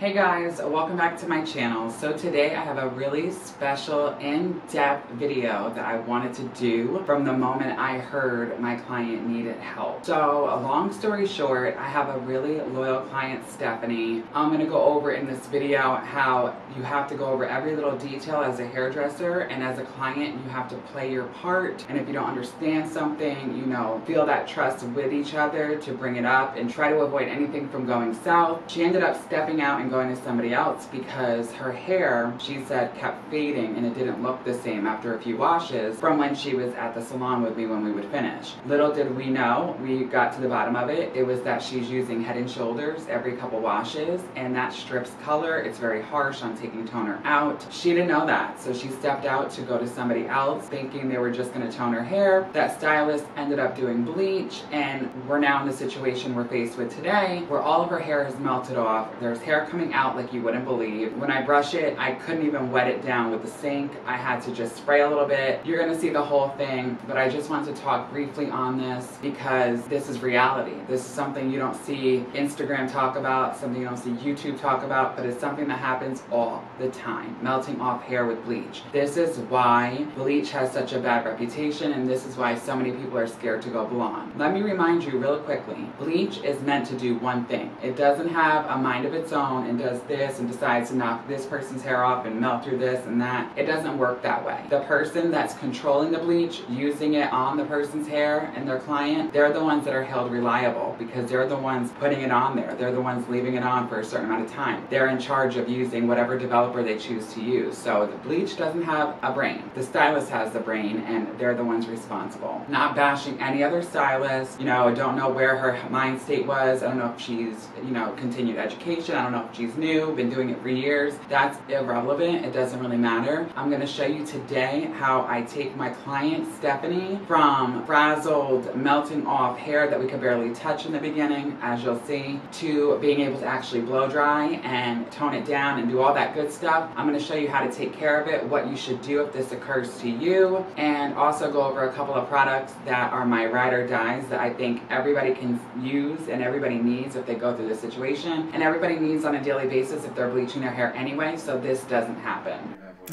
Hey guys, welcome back to my channel. So today I have a really special in-depth video that I wanted to do from the moment I heard my client needed help. So a long story short, I have a really loyal client, Stephanie. I'm going to go over in this video how you have to go over every little detail as a hairdresser, and as a client you have to play your part, and if you don't understand something, feel that trust with each other to bring it up and try to avoid anything from going south. She ended up stepping out and going to somebody else because her hair, she said, kept fading and it didn't look the same after a few washes from when she was at the salon with me when we would finish. Little did we know, we got to the bottom of it, it was that she's using Head & Shoulders every couple washes, and that strips color. It's very harsh on taking toner out. She didn't know that, so she stepped out to go to somebody else thinking they were just going to tone her hair. That stylist ended up doing bleach, and we're now in the situation we're faced with today where all of her hair has melted off. There's hair coming out like you wouldn't believe. When I brush it, I couldn't even wet it down with the sink. I had to just spray a little bit. You're gonna see the whole thing, but I just want to talk briefly on this because this is reality. This is something you don't see Instagram talk about, something you don't see YouTube talk about, but it's something that happens all the time. Melting off hair with bleach. This is why bleach has such a bad reputation, and this is why so many people are scared to go blonde. Let me remind you real quickly, bleach is meant to do one thing. It doesn't have a mind of its own and does this and decides to knock this person's hair off and melt through this and that. It doesn't work that way. The person that's controlling the bleach, using it on the person's hair and their client, they're the ones that are held reliable because they're the ones putting it on there. They're the ones leaving it on for a certain amount of time. They're in charge of using whatever developer they choose to use. So the bleach doesn't have a brain. The stylist has the brain, and they're the ones responsible. Not bashing any other stylist. I don't know where her mind state was. I don't know if she's, continued education. I don't know if she's new, been doing it for years. That's irrelevant. It doesn't really matter. I'm going to show you today how I take my client Stephanie from frazzled, melting off hair that we could barely touch in the beginning, as you'll see, to being able to actually blow dry and tone it down and do all that good stuff. I'm going to show you how to take care of it, what you should do if this occurs to you, and also go over a couple of products that are my ride or dies that I think everybody can use and everybody needs if they go through this situation, and everybody needs on a daily basis if they're bleaching their hair anyway, so this doesn't happen.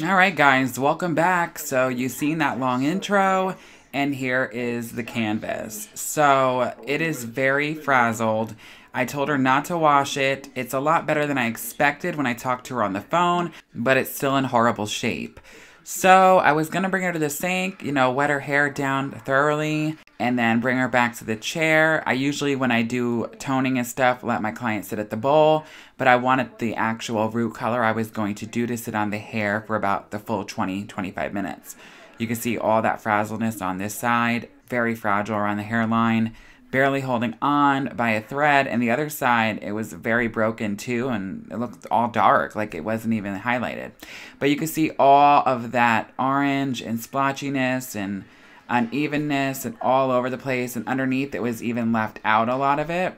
Alright guys, welcome back. So you've seen that long intro, and here is the canvas. So it is very frazzled. I told her not to wash it. It's a lot better than I expected when I talked to her on the phone, but it's still in horrible shape. So I was going to bring her to the sink, wet her hair down thoroughly, and then bring her back to the chair. I usually, when I do toning and stuff, let my client sit at the bowl, but I wanted the actual root color I was going to do to sit on the hair for about the full 20-25 minutes. You can see all that frazzledness on this side, very fragile around the hairline, barely holding on by a thread, and the other side, it was very broken too, and it looked all dark, like it wasn't even highlighted. But you can see all of that orange and splotchiness and unevenness and all over the place, and underneath it was even left out a lot of it.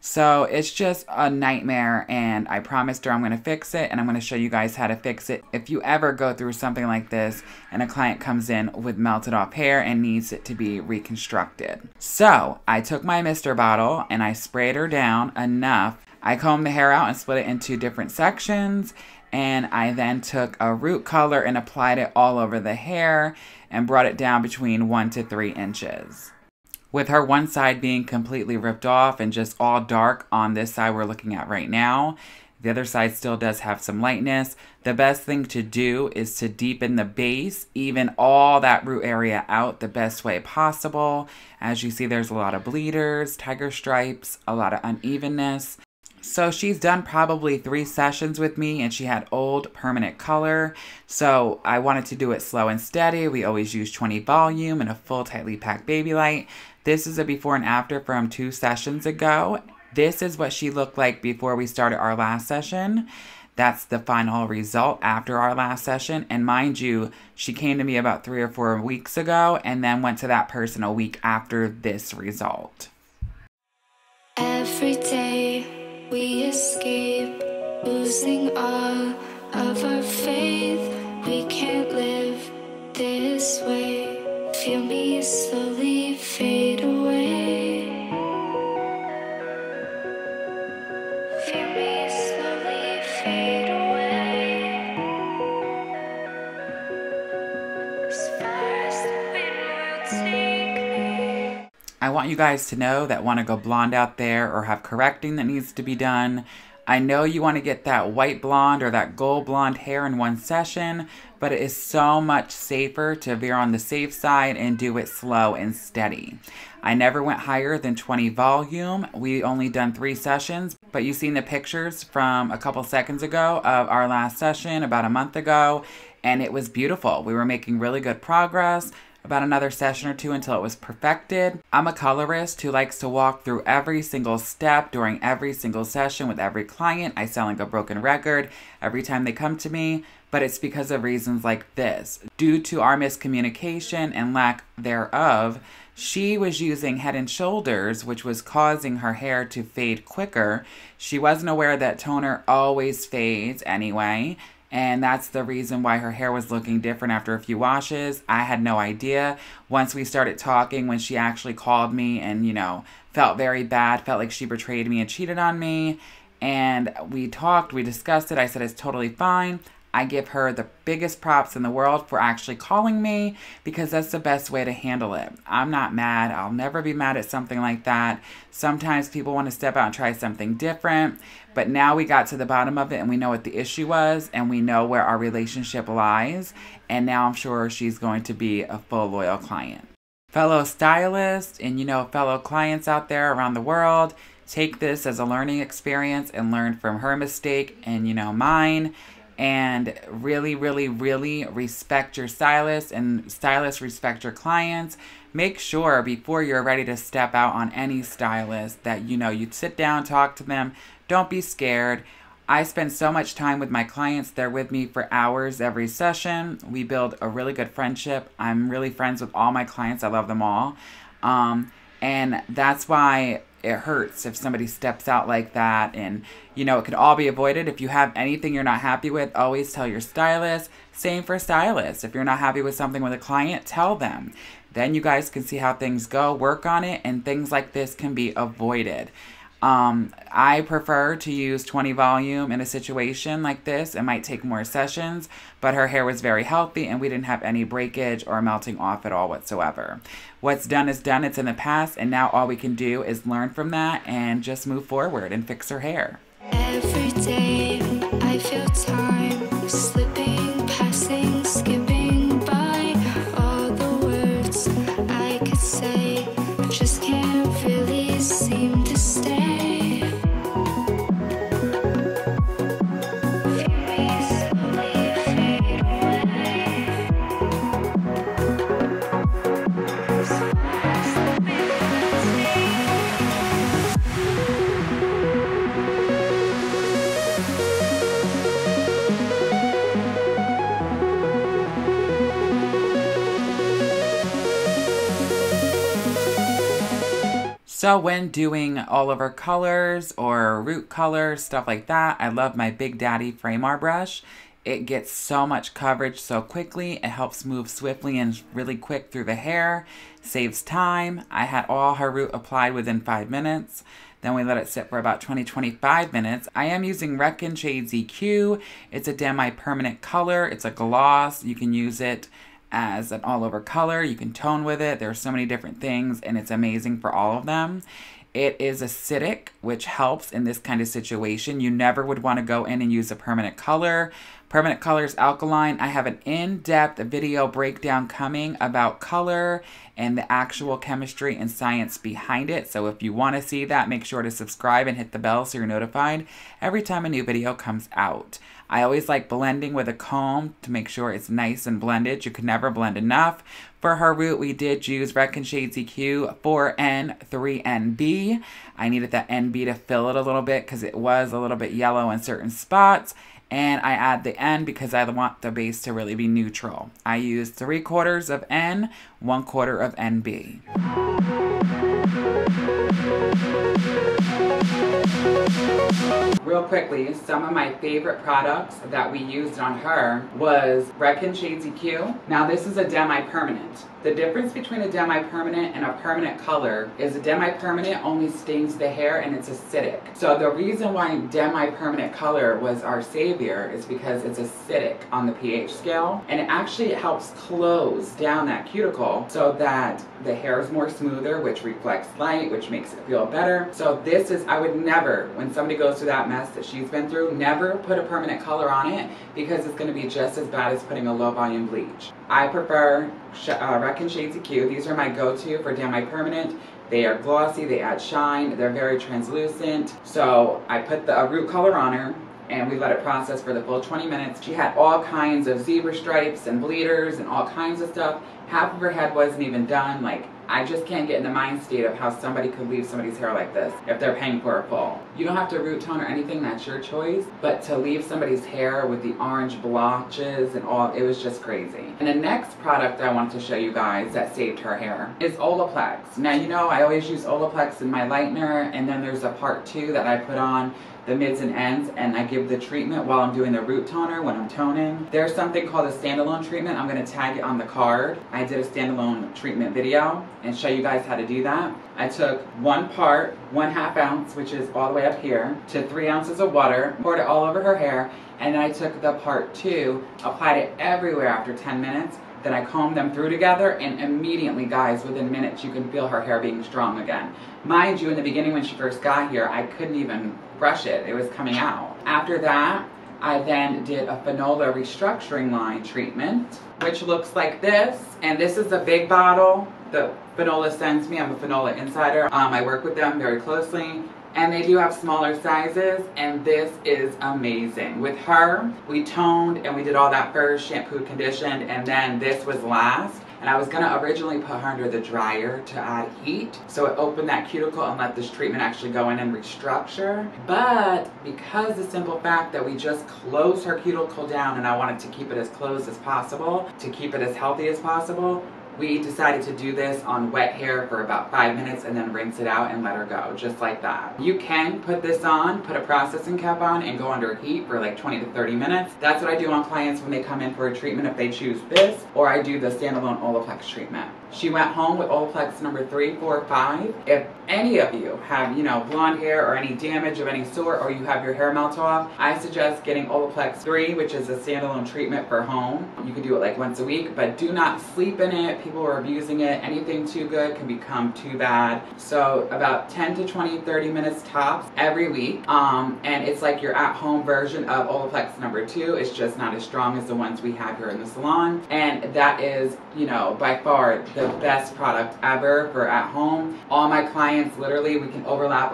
So it's just a nightmare, and I promised her I'm going to fix it, and I'm going to show you guys how to fix it if you ever go through something like this and a client comes in with melted off hair and needs it to be reconstructed. So I took my mister bottle and I sprayed her down enough. I combed the hair out and split it into different sections, and I then took a root color and applied it all over the hair and brought it down between 1 to 3 inches. With her one side being completely ripped off and just all dark on this side we're looking at right now, the other side still does have some lightness. The best thing to do is to deepen the base, even all that root area out the best way possible. As you see, there's a lot of bleeders, tiger stripes, a lot of unevenness. So she's done probably 3 sessions with me, and she had old permanent color. So I wanted to do it slow and steady. We always use 20 volume and a full tightly packed baby light. This is a before and after from 2 sessions ago. This is what she looked like before we started our last session. That's the final result after our last session. And mind you, she came to me about 3 or 4 weeks ago and then went to that person a week after this result. Every day we escape, losing all of our faith. We can't live this way. Feel me slowly fade away. Feel me slowly want you guys to know that want to go blonde out there or have correcting that needs to be done. I know you want to get that white blonde or that gold blonde hair in one session, but it is so much safer to veer on the safe side and do it slow and steady. I never went higher than 20 volume. We only done 3 sessions, but you've seen the pictures from a couple seconds ago of our last session about a month ago, and it was beautiful. We were making really good progress. About another session or 2 until it was perfected. I'm a colorist who likes to walk through every single step during every single session with every client. I sound like a broken record every time they come to me, but it's because of reasons like this. Due to our miscommunication and lack thereof, she was using Head & Shoulders, which was causing her hair to fade quicker. She wasn't aware that toner always fades anyway. And that's the reason why her hair was looking different after a few washes. I had no idea. Once we started talking, when she actually called me and, felt very bad, felt like she betrayed me and cheated on me. And we talked, we discussed it. I said, it's totally fine. I give her the biggest props in the world for actually calling me because that's the best way to handle it. I'm not mad. I'll never be mad at something like that. Sometimes people want to step out and try something different, but now we got to the bottom of it and we know what the issue was and we know where our relationship lies. And now I'm sure she's going to be a full loyal client. Fellow stylists and, fellow clients out there around the world, take this as a learning experience and learn from her mistake and, mine. And really, really, really respect your stylist and stylists respect your clients. Make sure before you're ready to step out on any stylist that, you'd sit down, talk to them. Don't be scared. I spend so much time with my clients. They're with me for hours every session. We build a really good friendship. I'm really friends with all my clients. I love them all. And that's why it hurts if somebody steps out like that. And, it could all be avoided. If you have anything you're not happy with, always tell your stylist. Same for stylists. If you're not happy with something with a client, tell them. Then you guys can see how things go, work on it, and things like this can be avoided. I prefer to use 20 volume in a situation like this. It might take more sessions, but her hair was very healthy and we didn't have any breakage or melting off at all whatsoever. What's done is done. It's in the past, and now all we can do is learn from that and just move forward and fix her hair. Every day I feel time slipping, passing, skipping by. All the words I could say just can't really seem to stay. So when doing all over colors or root colors, stuff like that, I love my Big Daddy Framar brush. It gets so much coverage so quickly. It helps move swiftly and really quick through the hair. Saves time. I had all her root applied within 5 minutes. Then we let it sit for about 20-25 minutes. I am using Redken Shades EQ. It's a demi-permanent color. It's a gloss. You can use it as an all-over color. You can tone with it. There are so many different things, and it's amazing for all of them. It is acidic, which helps in this kind of situation. You never would want to go in and use a permanent color. Permanent color is alkaline. I have an in-depth video breakdown coming about color and the actual chemistry and science behind it. So if you want to see that, make sure to subscribe and hit the bell so you're notified every time a new video comes out. I always like blending with a comb to make sure it's nice and blended. You can never blend enough. For her root, we did use Redken Shades EQ 4N, 3NB. I needed that NB to fill it a little bit because it was a little bit yellow in certain spots. And I add the N because I want the base to really be neutral. I use 3/4 of N, 1/4 of NB. Real quickly, some of my favorite products that we used on her was Redken Shades EQ. Now this is a demi-permanent. The difference between a demi-permanent and a permanent color is a demi-permanent only stings the hair and it's acidic. So the reason why demi-permanent color was our savior is because it's acidic on the pH scale, and it actually helps close down that cuticle so that the hair is more smoother, which reflects light, which makes it feel better. So this is, I would never, when somebody goes through that mess that she's been through, never put a permanent color on it, because it's going to be just as bad as putting a low volume bleach. I prefer Redken Shades of Q. These are my go-to for demi-permanent. They are glossy, they add shine, they're very translucent. So I put the root color on her, and we let it process for the full 20 minutes. She had all kinds of zebra stripes and bleeders and all kinds of stuff. Half of her head wasn't even done. Like, I just can't get in the mind state of how somebody could leave somebody's hair like this if they're paying for a full. You don't have to root tone or anything, that's your choice, but to leave somebody's hair with the orange blotches and all, it was just crazy. And the next product I want to show you guys that saved her hair is Olaplex. Now, you know, I always use Olaplex in my lightener, and then there's a part 2 that I put on the mids and ends, and I give the treatment while I'm doing the root toner when I'm toning. There's something called a standalone treatment. I'm going to tag it on the card. I did a standalone treatment video and show you guys how to do that. I took 1 part, 1/2 ounce, which is all the way up here, to 3 ounces of water, poured it all over her hair, and then I took the part 2, applied it everywhere after 10 minutes. Then I combed them through together, and immediately, guys, within minutes, you can feel her hair being strong again. Mind you, in the beginning when she first got here, I couldn't even brush it. It was coming out. After that, I then did a Fanola Restructuring line treatment, which looks like this. And this is a big bottle that Fanola sends me. I'm a Fanola insider. I work with them very closely. And they do have smaller sizes, and this is amazing. With her, we toned and we did all that first, shampoo, conditioned, and then this was last. And I was gonna originally put her under the dryer to add heat, so it opened that cuticle and let this treatment actually go in and restructure. But because the simple fact that we just closed her cuticle down, and I wanted to keep it as closed as possible, to keep it as healthy as possible, we decided to do this on wet hair for about 5 minutes and then rinse it out and let her go, just like that. You can put this on, put a processing cap on, and go under heat for like 20 to 30 minutes. That's what I do on clients when they come in for a treatment if they choose this, or I do the standalone Olaplex treatment. She went home with Olaplex number 3, 4, 5. If any of you have, you know, blonde hair or any damage of any sort, or you have your hair melt off, I suggest getting Olaplex 3, which is a standalone treatment for home. You can do it like once a week, but do not sleep in it. People are abusing it. Anything too good can become too bad. So about 10 to 20, 30 minutes tops every week. And it's like your at-home version of Olaplex number 2. It's just not as strong as the ones we have here in the salon. And that is, you know, by far the best product ever for at home. All my clients, literally, we can overlap,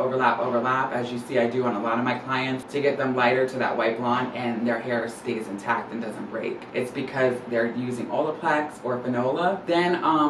as you see I do on a lot of my clients, to get them lighter to that white blonde, and their hair stays intact and doesn't break. It's because they're using Olaplex or Fanola. Then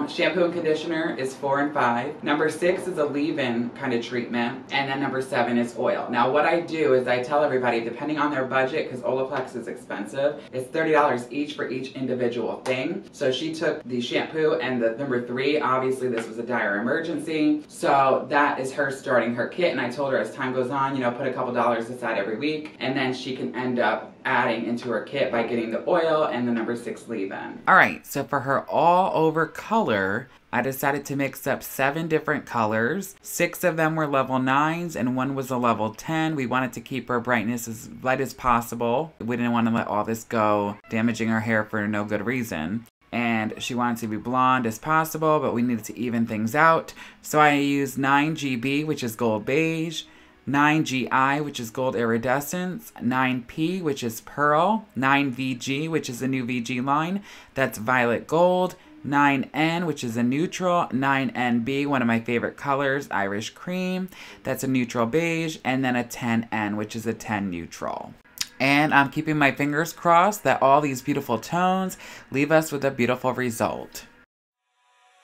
shampoo and conditioner is 4 and 5. Number 6 is a leave-in kind of treatment, and then number 7 is oil. Now what I do is I tell everybody, depending on their budget, because Olaplex is expensive, it's $30 each for each individual thing. So she took the shampoo and the number 3, obviously this was a dire emergency, so that is her starting her kit, and I told her as time goes on, you know, put a couple dollars aside every week, and then she can end up adding into her kit by getting the oil and the number 6 leave-in. All right, so for her all over color, I decided to mix up 7 different colors. 6 of them were level 9s and 1 was a level 10. We wanted to keep her brightness as light as possible. We didn't want to let all this go, damaging her hair for no good reason. And she wanted to be blonde as possible, but we needed to even things out. So I used 9GB, which is gold beige, 9GI, which is gold iridescence, 9P, which is pearl, 9VG, which is a new VG line, that's violet gold, 9N, which is a neutral, 9NB, one of my favorite colors, Irish cream, that's a neutral beige, and then a 10N, which is a 10 neutral. And I'm keeping my fingers crossed that all these beautiful tones leave us with a beautiful result.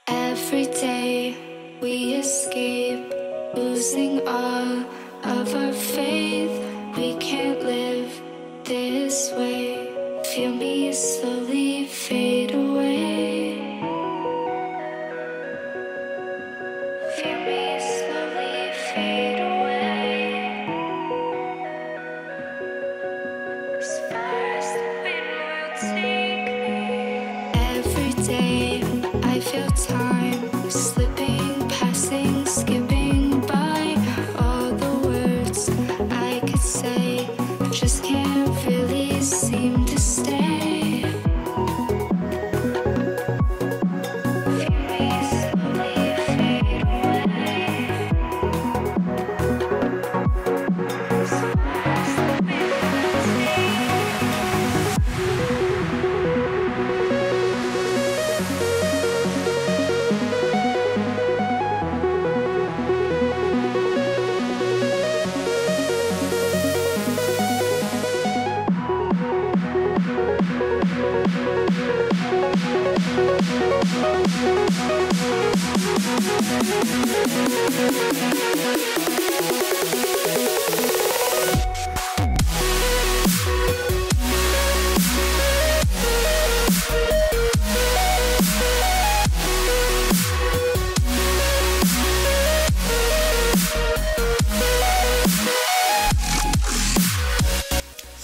Every day we escape, losing all of our faith. We can't live this way. Feel me slowly fade away. Feel me slowly fade away. As far as the wind will take me. Every day I feel say, but just can't really seem to stay. Feel me slowly fade away. Somewhere slipping away.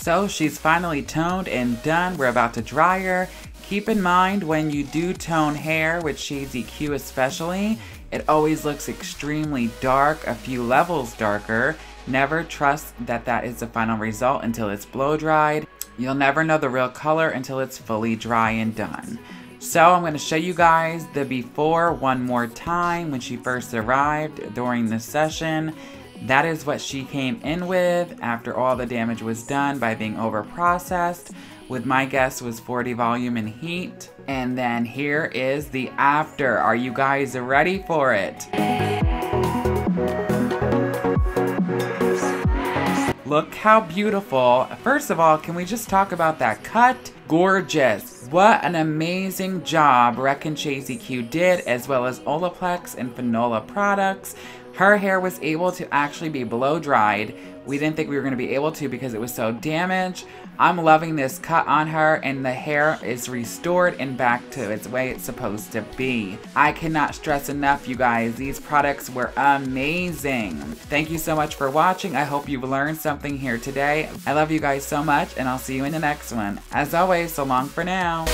So she's finally toned and done. We're about to dry her. Keep in mind when you do tone hair with Shades EQ especially, it always looks extremely dark, a few levels darker. Never trust that that is the final result until it's blow dried. You'll never know the real color until it's fully dry and done. So I'm going to show you guys the before one more time when she first arrived during the session. That is what she came in with after all the damage was done by being over-processed. With my guess was 40 volume and heat. And then here is the after. Are you guys ready for it? Look how beautiful. First of all, can we just talk about that cut? Gorgeous. What an amazing job Redken Shades EQ did, as well as Olaplex and Fanola products. Her hair was able to actually be blow dried. We didn't think we were going to be able to because it was so damaged. I'm loving this cut on her, and the hair is restored and back to its way it's supposed to be. I cannot stress enough, you guys, these products were amazing. Thank you so much for watching. I hope you've learned something here today. I love you guys so much, and I'll see you in the next one. As always, so long for now.